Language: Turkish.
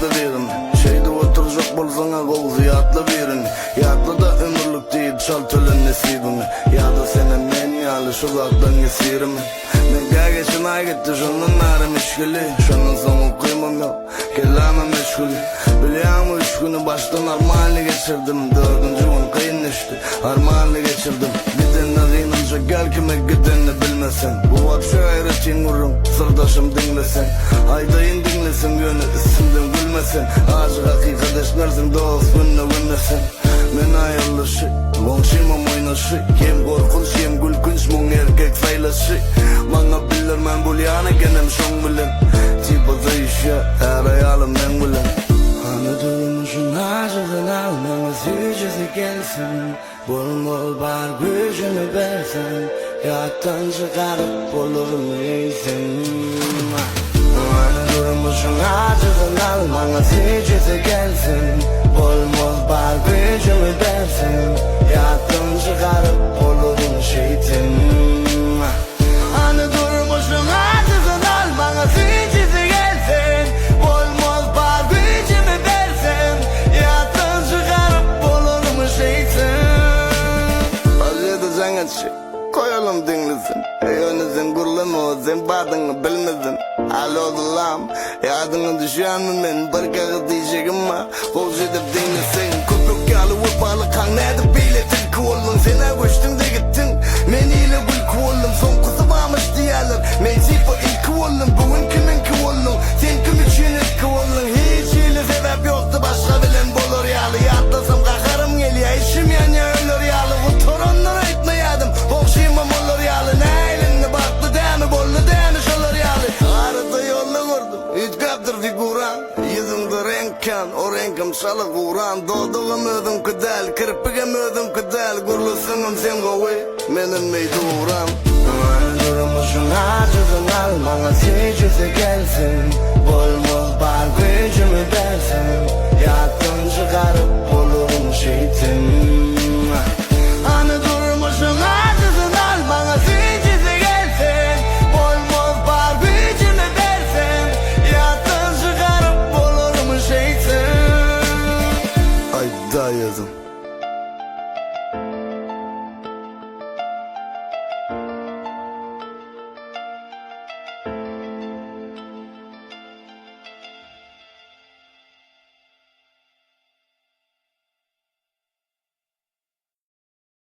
atlı verin. Şeyde oturacak bolsana kol ziyatlı verin. Yatlı da ömürlük değil çal tölün nesibimi. Ya da senin men yalış uzaktan yesirim. Men gel ay gitti şunun nari meşguli. Şunun sonu kıymam yok kelame meşguli. Biliyorum 3 günü baştan armağanlı geçirdim. 4. gün kıyınlaştı armağanlı geçirdim. Gidenle kıyınınca gel kime gidenle bilmesen. Bu akşam hayretin vurum sırdaşım dinlesen. Aydayın dinlesin yönü isimden gülmesen. Acı hakikatleşlersin dost günle günlesen. Men ayarlışı Longşimam oynaşı Hem korkunç hem gülkünç Mun erkek saylaşı Bana bilir men bulyana genem şon bilen Tipa zayışya her ayalım men bilen Hani durmuşun acıdan almana sücüzü gelsin Bol bol bar gücünü versen Yattan çıkarıp olur muysun Hani durmuşun acıdan almana sücüzü gelsin Bol bol bar gücümü versin Yattan çıkarıp olurum şeytin Hani durmuşum acısın al bana sücüzü gelsin Bol bol bar gücümü versin Yattan çıkarıp olurum şeytin Acıda zangatçı koyalım dinlesin Yönüzün gurlunu sen badını bilmedin Alodulam yadını düşen mi men bir kağıt diyeceğim ma Boz edip dinlesin Kutluk yalı balık kan edip biletin kuollun Sen koştun da gittin meniyle gül kuollun Son kuzu varmış diyorlar Mecipo ilk kuollun Bugün kimin kuollun Sen kim için ilk kuollun Hiç ile sebep yoktu başka bilen bolur yalı Yatlasam kakarım geliyor işim yani ölür yalı Bu toronları etmeyedim Okşayımam olur yalı Ne elinde baklı demi bollu demi şolur yalı Arada yolla vurdum Hiç kaptır figuran Yüzümde renkkan O renkim salı kuran Doğduğum ödüm kıdal Kirpigim ödüm kıdal Gurlusunum sen kovi Menin meyduran Durmuşun acıdan al Bana sücüzü gelsin Bol bol